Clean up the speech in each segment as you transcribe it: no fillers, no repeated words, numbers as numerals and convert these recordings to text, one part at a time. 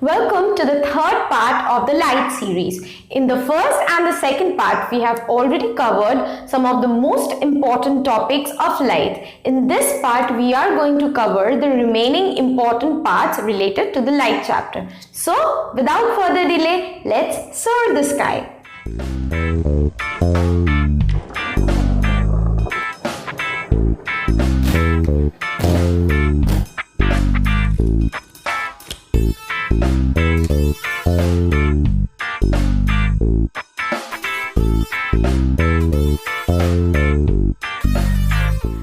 Welcome to the third part of the light series. In the first and the second part, we have already covered some of the most important topics of light. In this part, we are going to cover the remaining important parts related to the light chapter. So, without further delay, let's soar the sky.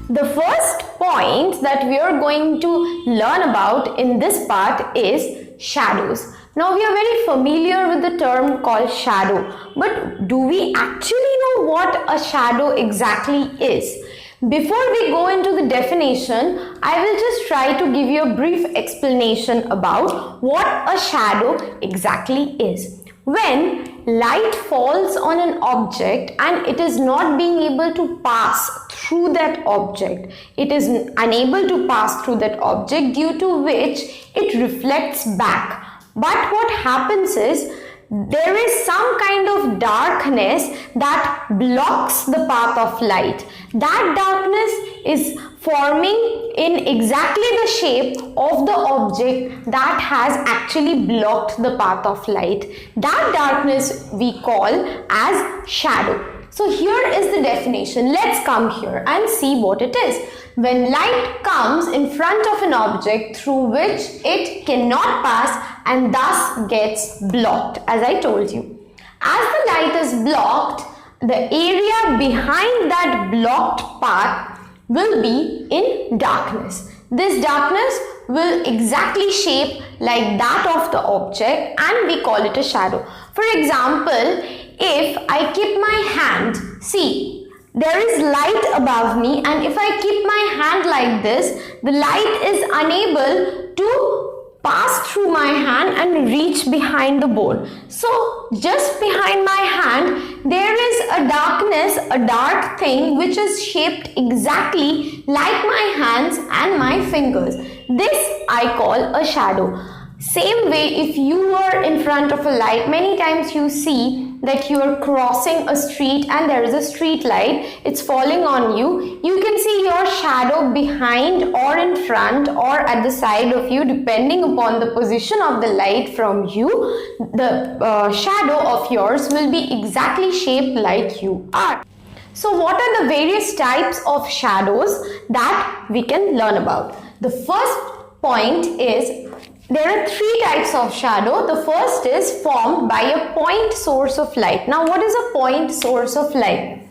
The first point that we are going to learn about in this part is shadows. Now we are very familiar with the term called shadow, but do we actually know what a shadow exactly is? Before we go into the definition, I will just try to give you a brief explanation about what a shadow exactly is. When light falls on an object and it is not being able to pass through that object, it is unable to pass through that object, due to which it reflects back. But what happens is, there is some kind of darkness that blocks the path of light. That darkness is forming in exactly the shape of the object that has actually blocked the path of light. That darkness we call as shadow. So here is the definition. Let's come here and see what it is. When light comes in front of an object through which it cannot pass and thus gets blocked, as I told you. As the light is blocked, the area behind that blocked path will be in darkness. This darkness will exactly shape like that of the object and we call it a shadow. For example, if I keep my hand, see, there is light above me, and if I keep my hand like this, the light is unable to pass through my hand and reach behind the board. So just behind my hand, there is a darkness, a dark thing which is shaped exactly like my hands and my fingers. This I call a shadow. Same way, if you are in front of a light, many times you see that you are crossing a street and there is a street light, it's falling on you. You can see your shadow behind or in front or at the side of you, depending upon the position of the light from you. The shadow of yours will be exactly shaped like you are. So what are the various types of shadows that we can learn about? The first point is, there are three types of shadow. The first is formed by a point source of light. Now, what is a point source of light?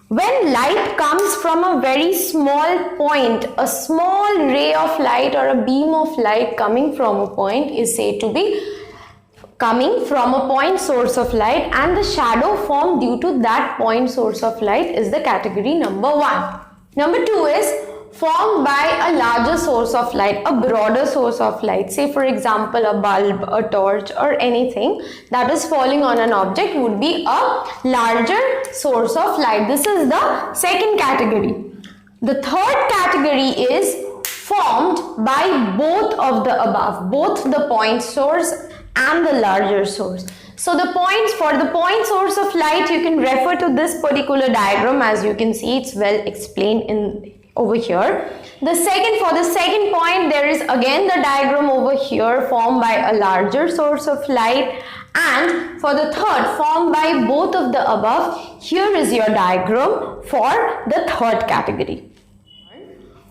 When light comes from a very small point, a small ray of light or a beam of light coming from a point is said to be coming from a point source of light, and the shadow formed due to that point source of light is the category number 1. Number 2 is formed by a larger source of light, a broader source of light. Say for example, a bulb, a torch or anything that is falling on an object would be a larger source of light. This is the second category. The third category is formed by both of the above, both the point source and the larger source. So the points, for the point source of light, you can refer to this particular diagram. As you can see, it's well explained over here. For the second point, there is again the diagram over here formed by a larger source of light, and for the third, formed by both of the above. Here is your diagram for the third category.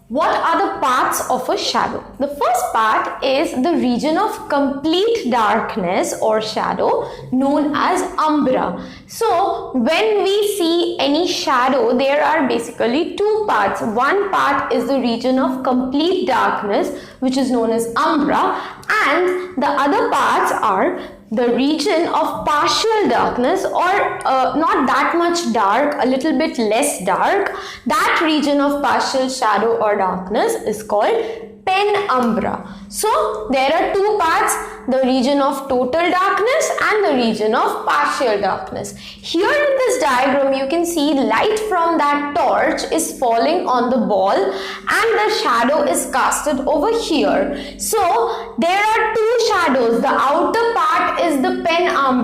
What are the parts of a shadow? The first part is the region of complete darkness or shadow known as umbra. So when we see any shadow, there are basically two parts. One part is the region of complete darkness, which is known as umbra, and the other parts are the region of partial darkness, or not that much dark, a little bit less dark. That region of partial shadow or darkness is called penumbra. So there are two parts, the region of total darkness and the region of partial darkness. Here in this diagram you can see light from that torch is falling on the ball and the shadow is casted over here. So there are two shadows, the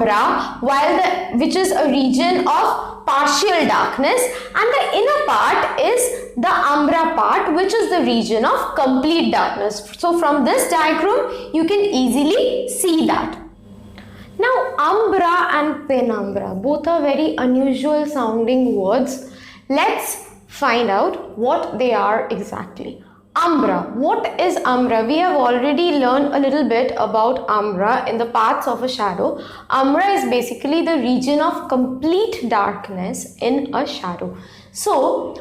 penumbra, which is a region of partial darkness, and the inner part is the umbra part, which is the region of complete darkness. So from this diagram you can easily see that. Now umbra and penumbra, both are very unusual sounding words. Let's find out what they are exactly. Umbra. What is umbra? We have already learned a little bit about umbra in the parts of a shadow. Umbra is basically the region of complete darkness in a shadow. So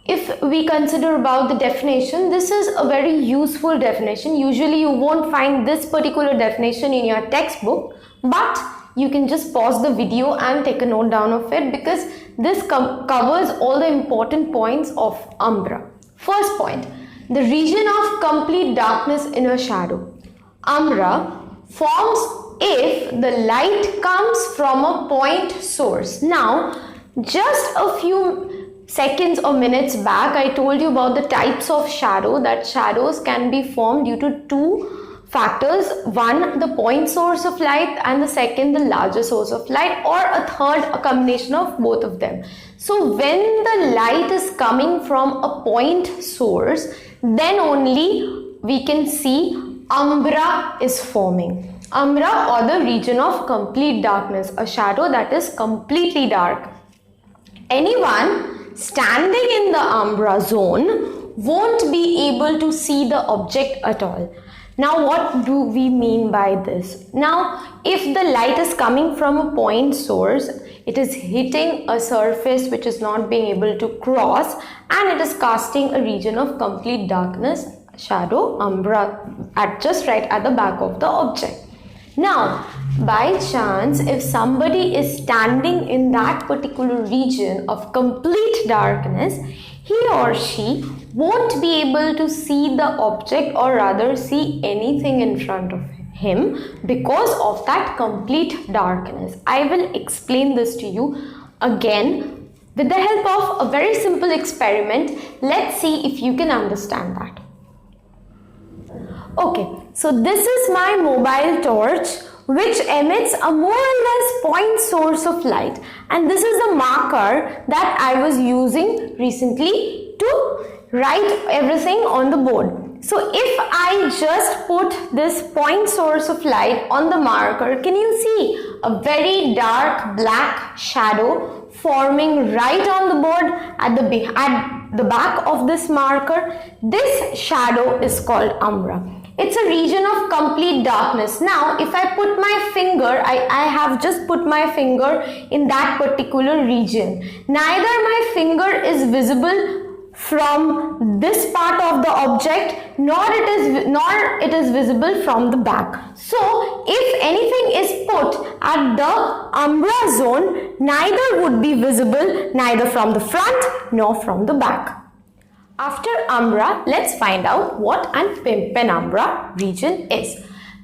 if we consider about the definition, this is a very useful definition. Usually you won't find this particular definition in your textbook, but you can just pause the video and take a note down of it, because this covers all the important points of umbra. First point, the region of complete darkness in a shadow. Umbra forms if the light comes from a point source. Now, just a few seconds or minutes back, I told you about the types of shadow, that shadows can be formed due to two factors. One, the point source of light, and the second, the larger source of light, or a third, a combination of both of them. So when the light is coming from a point source, then only we can see umbra is forming. Umbra, or the region of complete darkness, a shadow that is completely dark. Anyone standing in the umbra zone won't be able to see the object at all. Now what do we mean by this? Now if the light is coming from a point source, it is hitting a surface which is not being able to cross, and it is casting a region of complete darkness, shadow, umbra, just right at the back of the object. Now by chance, if somebody is standing in that particular region of complete darkness, he or she won't be able to see the object, or rather see anything in front of him, because of that complete darkness. I will explain this to you again with the help of a very simple experiment. Let's see if you can understand that. Okay, so this is my mobile torch, which emits a more or less point source of light, and this is the marker that I was using recently to write everything on the board. So if I just put this point source of light on the marker, can you see a very dark black shadow forming right on the board at the back of this marker? This shadow is called umbra. It's a region of complete darkness. Now if I put my finger, I have just put my finger in that particular region. Neither my finger is visible from this part of the object, nor it is visible from the back. So if anything is put at the umbra zone, neither would be visible, neither from the front nor from the back. After umbra, let's find out what an penumbra region is.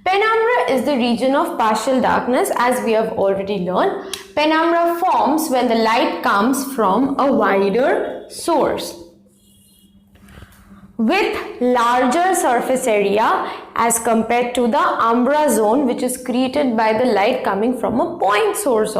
Penumbra is the region of partial darkness, as we have already learned. Penumbra forms when the light comes from a wider source with larger surface area as compared to the umbra zone, which is created by the light coming from a point source.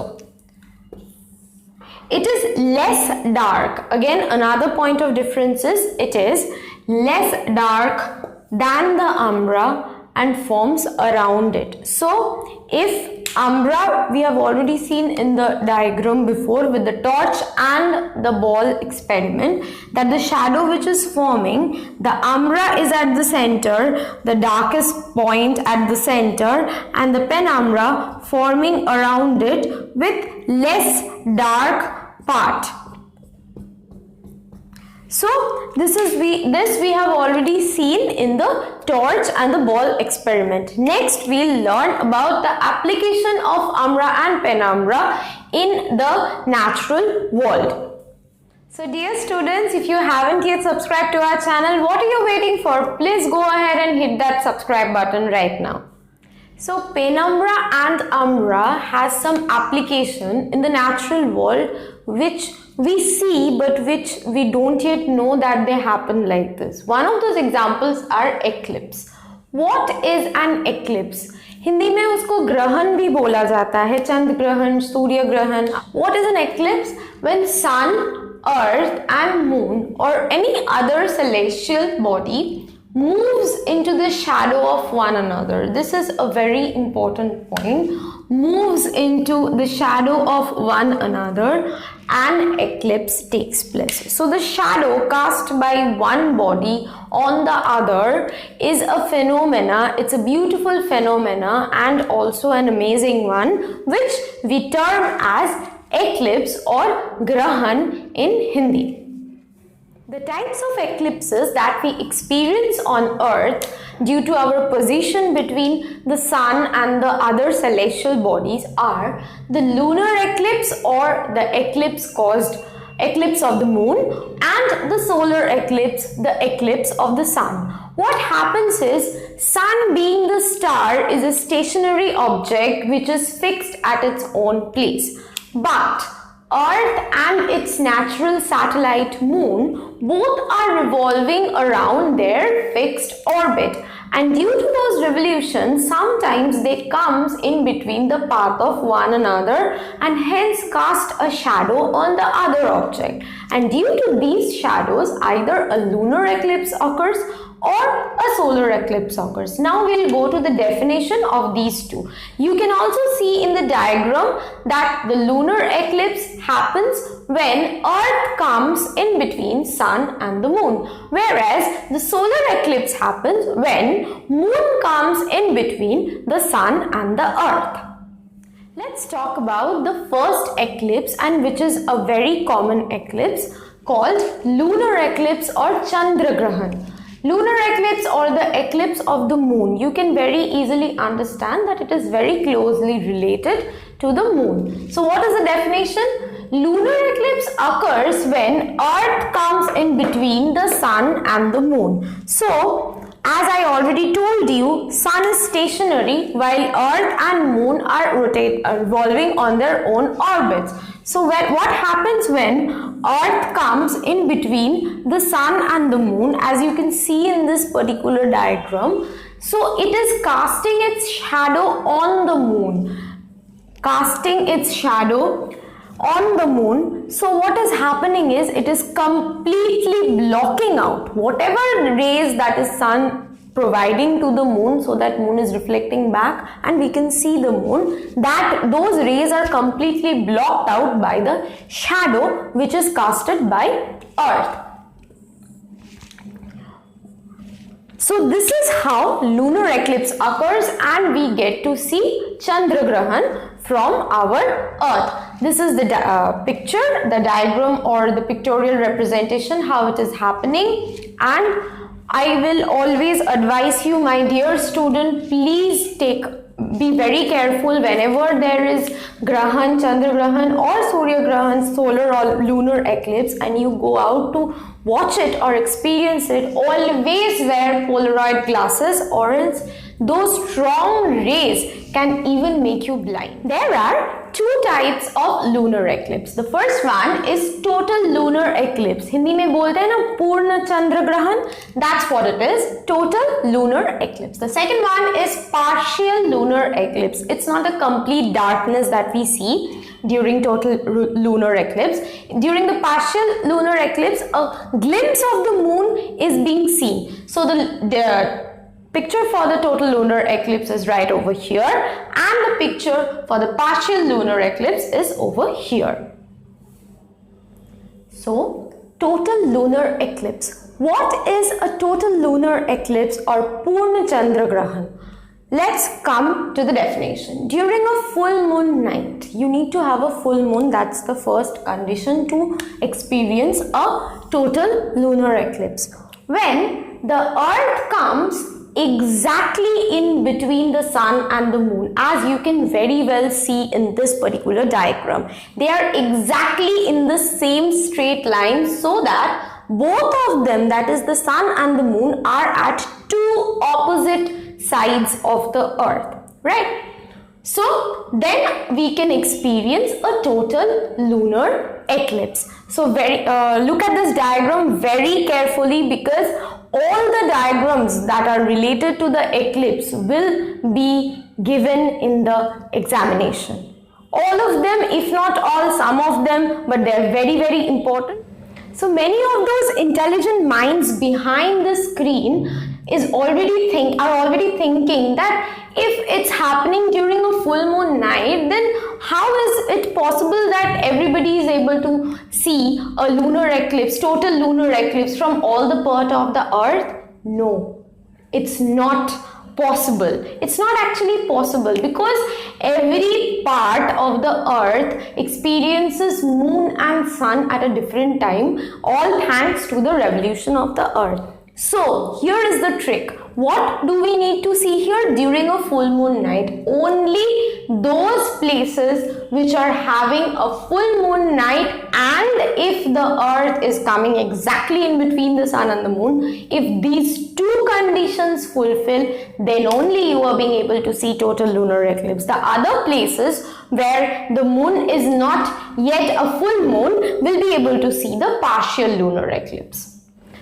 It is less dark. Again, another point of difference is it is less dark than the umbra and forms around it. So if umbra, we have already seen in the diagram before with the torch and the ball experiment, that the shadow which is forming, the umbra is at the center, the darkest point at the center, and the penumbra forming around it with less dark part. So this we have already seen in the torch and the ball experiment. Next we'll learn about the application of umbra and penumbra in the natural world. So dear students, if you haven't yet subscribed to our channel, what are you waiting for? Please go ahead and hit that subscribe button right now. So penumbra and umbra has some application in the natural world which we see but which we don't yet know that they happen like this. One of those examples are eclipse. What is an eclipse? Hindi में उसको ग्रहण भी बोला जाता है, चंद्र ग्रहण, सूर्य ग्रहण. What is an eclipse? When sun, earth and moon or any other celestial body moves into the shadow of one another. This is a very important point. Moves into the shadow of one another, an eclipse takes place. So the shadow cast by one body on the other is a phenomena. It's a beautiful phenomena and also an amazing one, which we term as eclipse or grahan in Hindi. The types of eclipses that we experience on Earth due to our position between the sun and the other celestial bodies are the lunar eclipse or the eclipse caused eclipse of the moon, and the solar eclipse, the eclipse of the sun. What happens is, sun being the star is a stationary object which is fixed at its own place. But Earth and its natural satellite moon both are revolving around their fixed orbit, and due to those revolutions sometimes they comes in between the path of one another and hence cast a shadow on the other object, and due to these shadows either a lunar eclipse occurs or a solar eclipse occurs. Now we'll go to the definition of these two. You can also see in the diagram that the lunar eclipse happens when Earth comes in between sun and the moon, whereas the solar eclipse happens when moon comes in between the sun and the Earth. Let's talk about the first eclipse, and which is a very common eclipse called lunar eclipse or Chandra Grahan. Lunar eclipse or the eclipse of the moon, you can very easily understand that it is very closely related to the moon. So what is the definition? Lunar eclipse occurs when Earth comes in between the sun and the moon. So as I already told you, sun is stationary while Earth and moon are revolving on their own orbits. So what happens when Earth comes in between the sun and the moon, as you can see in this particular diagram, so it is casting its shadow on the moon. Casting its shadow on the moon. So what is happening is, it is completely blocking out whatever rays that is sun providing to the moon, so that moon is reflecting back and we can see the moon, that those rays are completely blocked out by the shadow which is casted by Earth. So this is how lunar eclipse occurs and we get to see Chandra Grahan from our Earth. This is the picture, the diagram or the pictorial representation, how it is happening. And I will always advise you, my dear student, please be very careful whenever there is Grahan, Chandra Grahan or Surya Grahan, solar or lunar eclipse, and you go out to watch it or experience it, always wear Polaroid glasses, or else those strong rays can even make you blind. There are two types of lunar eclipse. The first one is total lunar eclipse. Hindi mein bolte hain na Purna Chandra Grahan. That's what it is, total lunar eclipse. The second one is partial lunar eclipse. It's not a complete darkness that we see during total lunar eclipse. During the partial lunar eclipse, a glimpse of the moon is being seen. So the picture for the total lunar eclipse is right over here, and the picture for the partial lunar eclipse is over here. So, total lunar eclipse. What is a total lunar eclipse or Purna Chandra Grahan? Let's come to the definition. During a full moon night, you need to have a full moon. That's the first condition to experience a total lunar eclipse. When the Earth comes exactly in between the sun and the moon, as you can very well see in this particular diagram. They are exactly in the same straight line, so that both of them, that is the sun and the moon, are at two opposite sides of the Earth, right? So then we can experience a total lunar eclipse. So look at this diagram very carefully, because all the diagrams that are related to the eclipse will be given in the examination. All of them, if not all, some of them, but they're very, very important. So many of those intelligent minds behind the screen are already thinking that if it's happening during a full moon night, then how is it possible that everybody is able to see a lunar eclipse, total lunar eclipse from all the part of the earth? No, it's not possible. It's not actually possible because every part of the earth experiences moon and sun at a different time, all thanks to the revolution of the earth. So here is the trick. What do we need to see here during a full moon night? Only those places which are having a full moon night, and if the earth is coming exactly in between the sun and the moon, if these two conditions fulfill, then only you are being able to see total lunar eclipse. The other places where the moon is not yet a full moon will be able to see the partial lunar eclipse.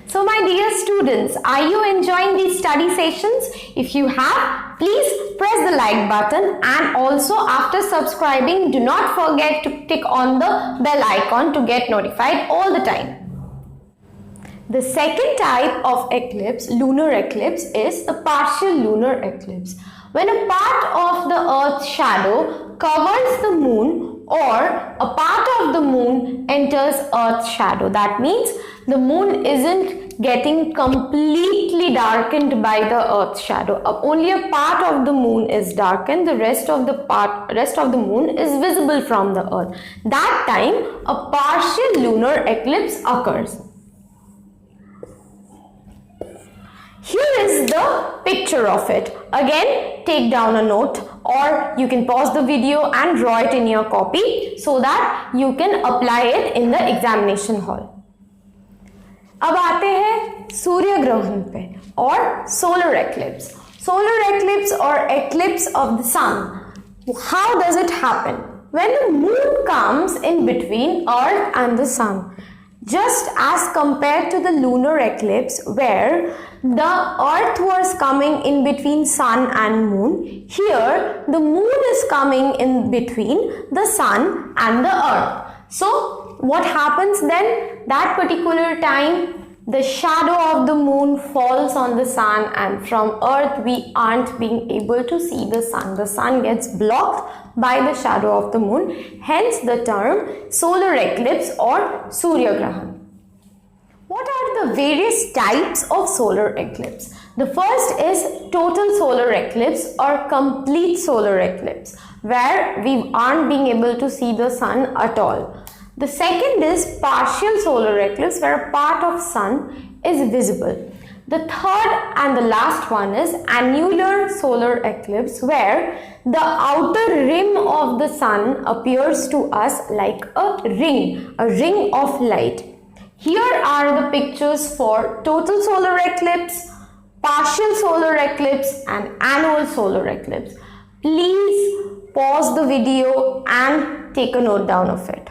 So my dear students, are you enjoying these study sessions? If you have, please press the like button, and also after subscribing, do not forget to click on the bell icon to get notified all the time. The second type of eclipse, lunar eclipse, is a partial lunar eclipse. When a part of the Earth's shadow covers the moon, or a part of the moon enters Earth's shadow. That means the moon isn't getting completely darkened by the Earth's shadow. Only a part of the moon is darkened. The rest of the moon is visible from the Earth. That time, a partial lunar eclipse occurs. Here is the picture of it. Again, take down a note, or you can pause the video and draw it in your copy so that you can apply it in the examination hall. अब आते हैं सूर्य ग्रहण पे और solar eclipse. Solar eclipse or eclipse of the sun. How does it happen? When the moon comes in between Earth and the sun. Just as compared to the lunar eclipse where the earth was coming in between sun and moon, here the moon is coming in between the sun and the earth. So what happens then? That particular time, the shadow of the moon falls on the sun, and from earth we aren't being able to see the sun. The sun gets blocked by the shadow of the moon, hence the term solar eclipse or Surya Grahan. What are the various types of solar eclipse? The first is total solar eclipse or complete solar eclipse, where we aren't being able to see the sun at all. The second is partial solar eclipse, where a part of sun is visible. The third and the last one is annular solar eclipse, where the outer rim of the sun appears to us like a ring of light. Here are the pictures for total solar eclipse, partial solar eclipse and annual solar eclipse. Please pause the video and take a note down of it.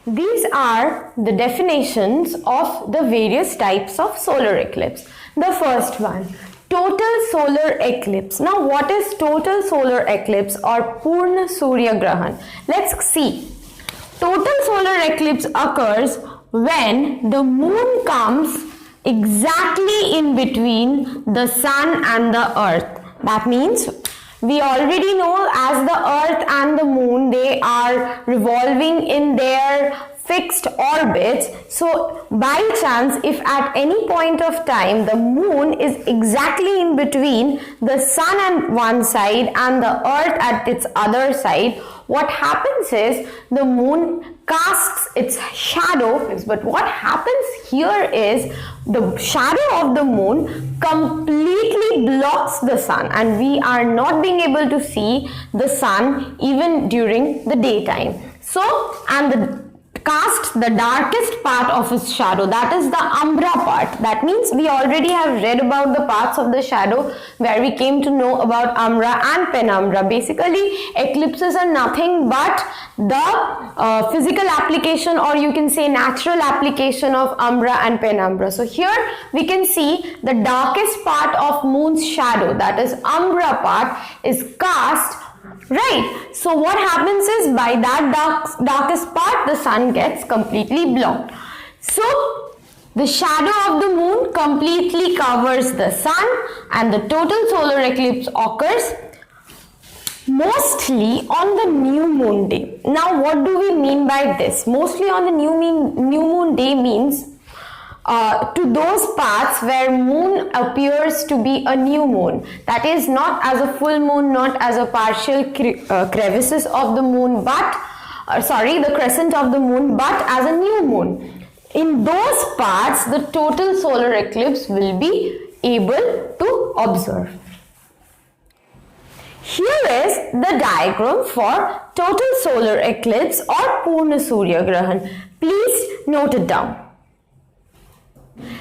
These are the definitions of the various types of solar eclipse. The first one, total solar eclipse. Now what is total solar eclipse or Purna Surya Grahan? Let's see. Total solar eclipse occurs when the moon comes exactly in between the sun and the earth. That means we already know as the earth and the moon, they are revolving in their fixed orbits. So by chance, if at any point of time the moon is exactly in between the sun at one side and the earth at its other side, what happens is the moon casts its shadow. But what happens here is the shadow of the moon completely blocks the sun, and we are not being able to see the sun even during the daytime. So, and the cast the darkest part of its shadow, that is the umbra part. That means we already have read about the parts of the shadow where we came to know about umbra and penumbra. Basically, eclipses are nothing but the physical application, or you can say natural application, of umbra and penumbra. So here we can see the darkest part of moon's shadow, that is umbra part, is cast. Right, so what happens is by that darkest part the sun gets completely blocked. So the shadow of the moon completely covers the sun and the total solar eclipse occurs mostly on the new moon day. Now what do we mean by this? Mostly on the new moon day means to those parts where moon appears to be a new moon, that is not as a full moon, not as a partial crevices of the moon, but the crescent of the moon, but as a new moon. In those parts the total solar eclipse will be able to observe. Here is the diagram for total solar eclipse or Purna Surya Grahan. Please note it down.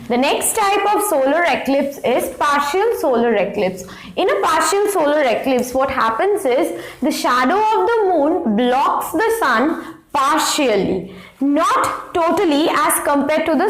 The next type of solar eclipse is partial solar eclipse. In a partial solar eclipse, what happens is the shadow of the moon blocks the sun partially, not totally as compared to the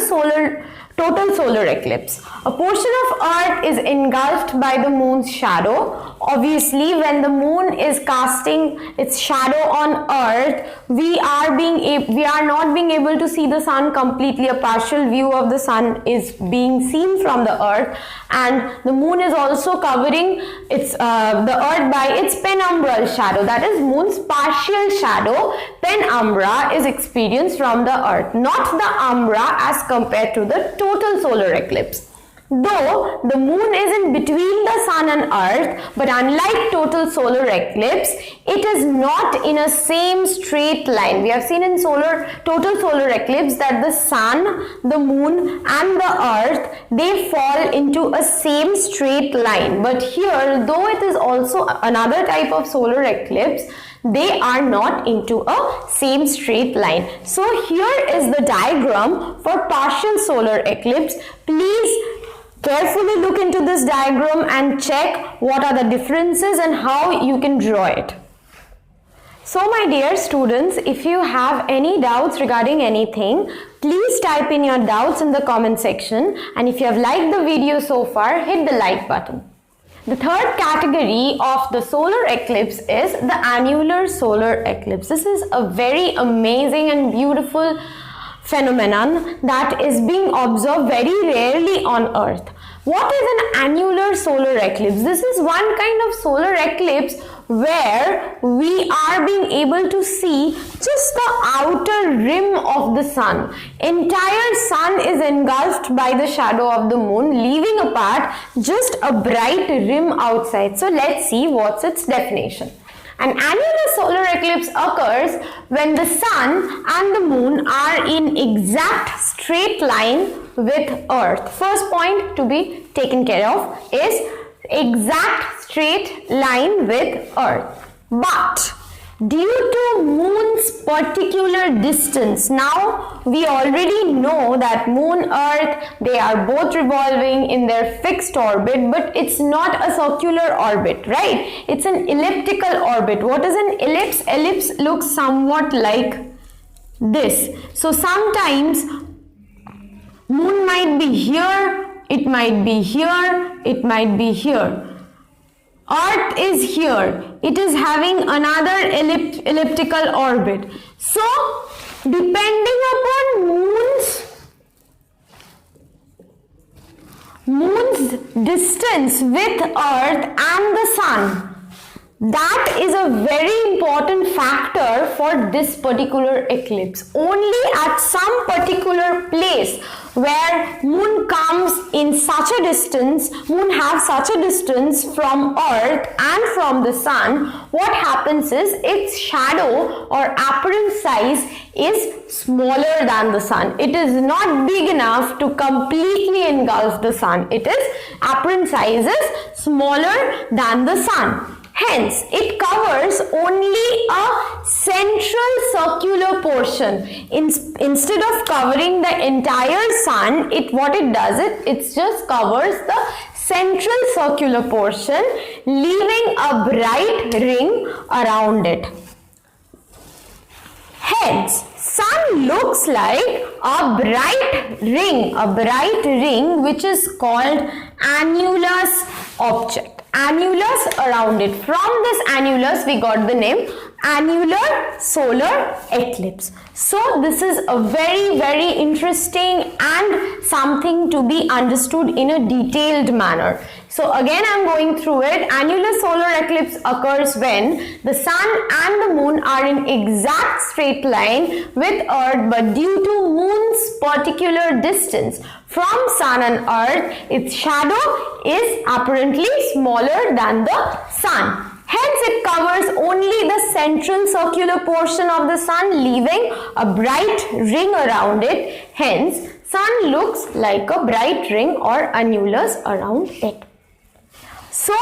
total solar eclipse. A portion of earth is engulfed by the moon's shadow. Obviously, when the moon is casting its shadow on earth, we are not being able to see the sun completely. A partial view of the sun is being seen from the earth, and the moon is also covering the earth by its penumbral shadow, that is moon's partial shadow. Penumbra is experienced from the earth, not the umbra as compared to the total solar eclipse. Though the moon is in between the sun and earth, but unlike total solar eclipse, it is not in a same straight line. We have seen in total solar eclipse that the sun, the moon and the earth, they fall into a same straight line. But here, though it is also another type of solar eclipse, they are not into a same straight line. So here is the diagram for partial solar eclipse. Please carefully look into this diagram and check what are the differences and how you can draw it. So my dear students, if you have any doubts regarding anything, please type in your doubts in the comment section, and if you have liked the video so far, hit the like button. The third category of the solar eclipse is the annular solar eclipse. This is a very amazing and beautiful phenomenon that is being observed very rarely on earth. What is an annular solar eclipse? This is one kind of solar eclipse where we are being able to see just the outer rim of the sun. Entire sun is engulfed by the shadow of the moon, leaving apart just a bright rim outside. So let's see what's its definition. An annular solar eclipse occurs when the sun and the moon are in exact straight line with earth. First point to be taken care of is exact straight line with earth. But due to moon's particular distance, now we already know that moon, earth, they are both revolving in their fixed orbit, but it's not a circular orbit, right? It's an elliptical orbit. What is an ellipse? Ellipse looks somewhat like this. So sometimes moon might be here, it might be here, it might be here. Earth is here. It is having another elliptical orbit. So, depending upon moon's distance with earth and the sun, that is a very important factor for this particular eclipse. Only at some particular place where moon comes in such a distance, moon has such a distance from earth and from the sun, what happens is its shadow or apparent size is smaller than the sun. It is not big enough to completely engulf the sun. It is apparent size is smaller than the sun. Hence, it covers only a central circular portion. Instead of covering the entire sun, what it does, it just covers the central circular portion, leaving a bright ring around it. Hence, sun looks like a bright ring which is called annulus object. Annulus around it. From this annulus we got the name annular solar eclipse. So this is a very, very interesting and something to be understood in a detailed manner. So again I am going through it. Annular solar eclipse occurs when the sun and the moon are in exact straight line with earth, but due to moon's particular distance from sun and earth, its shadow is apparently smaller than the sun. Hence, it covers only the central circular portion of the sun, leaving a bright ring around it. Hence, sun looks like a bright ring or annulus around it. So,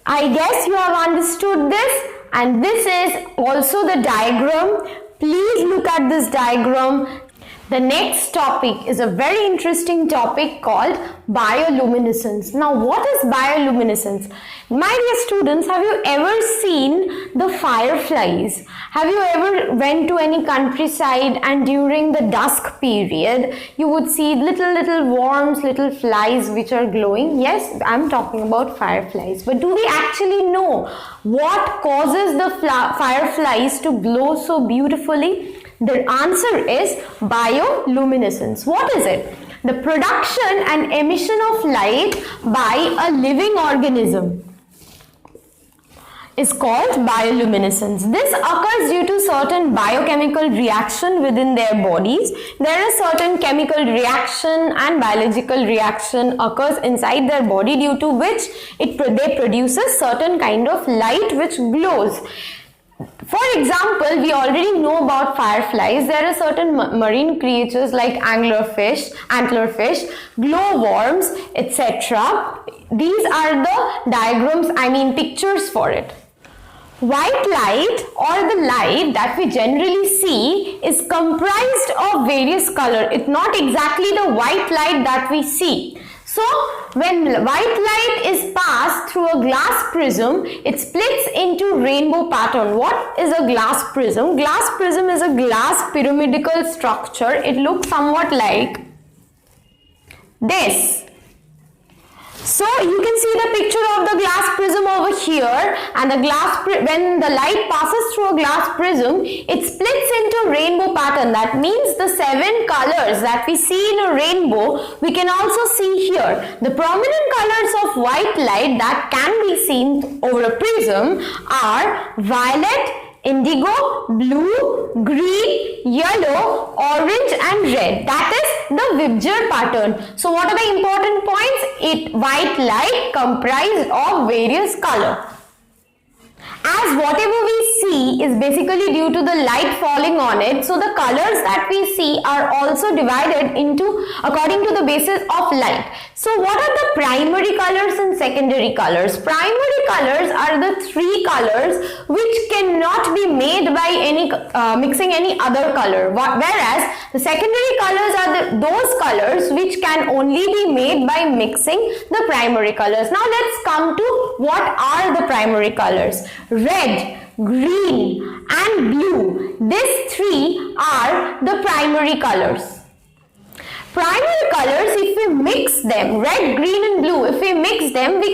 I guess you have understood this, and this is also the diagram. Please look at this diagram. The next topic is a very interesting topic called bioluminescence. Now, what is bioluminescence? My dear students, have you ever seen the fireflies? Have you ever went to any countryside and during the dusk period, you would see little worms, little flies which are glowing? Yes, I'm talking about fireflies. But do we actually know what causes the fireflies to glow so beautifully? The answer is bioluminescence. What is it? The production and emission of light by a living organism is called bioluminescence. This occurs due to certain biochemical reaction within their bodies. There is certain chemical reaction and biological reaction occurs inside their body, due to which they produces certain kind of light which glows. For example, we already know about fireflies. There are certain marine creatures like anglerfish, glowworms, etc. These are the diagrams, pictures for it. White light, or the light that we generally see, is comprised of various colors. It's not exactly the white light that we see. So, when white light is passed through a glass prism, it splits into rainbow pattern. What is a glass prism? Glass prism is a glass pyramidal structure. It looks somewhat like this. So you can see the picture of the glass prism over here, and when the light passes through a glass prism, it splits into rainbow pattern. That means the 7 colors that we see in a rainbow, we can also see here. The prominent colors of white light that can be seen over a prism are violet, indigo, blue, green, yellow, orange and red. That is the Vibgyor pattern. So what are the important points? White light comprised of various colors. As whatever we see is basically due to the light falling on it, so the colors that we see are also divided into according to the basis of light. So what are the primary colors and secondary colors? Primary colors are the 3 colors which cannot be made by mixing any other color, whereas the secondary colors are those colors which can only be made by mixing the primary colors. Now let's come to what are the primary colors. Red, green and blue. These 3 are the primary colors. Primary colors, if we mix them, red, green and blue, if we mix them, we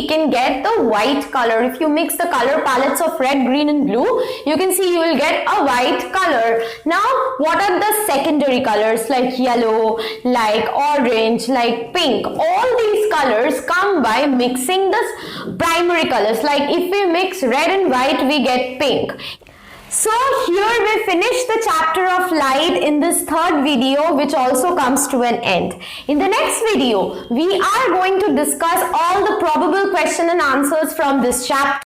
can get the white color. If you mix the color palettes of red, green and blue, you can see you will get a white color. Now, what are the secondary colors like yellow, like orange, like pink? All these colors come by mixing the primary colors. Like if we mix red and white, we get pink. So here we finish the chapter of light in this 3rd video, which also comes to an end. In the next video, we are going to discuss all the probable question and answers from this chapter.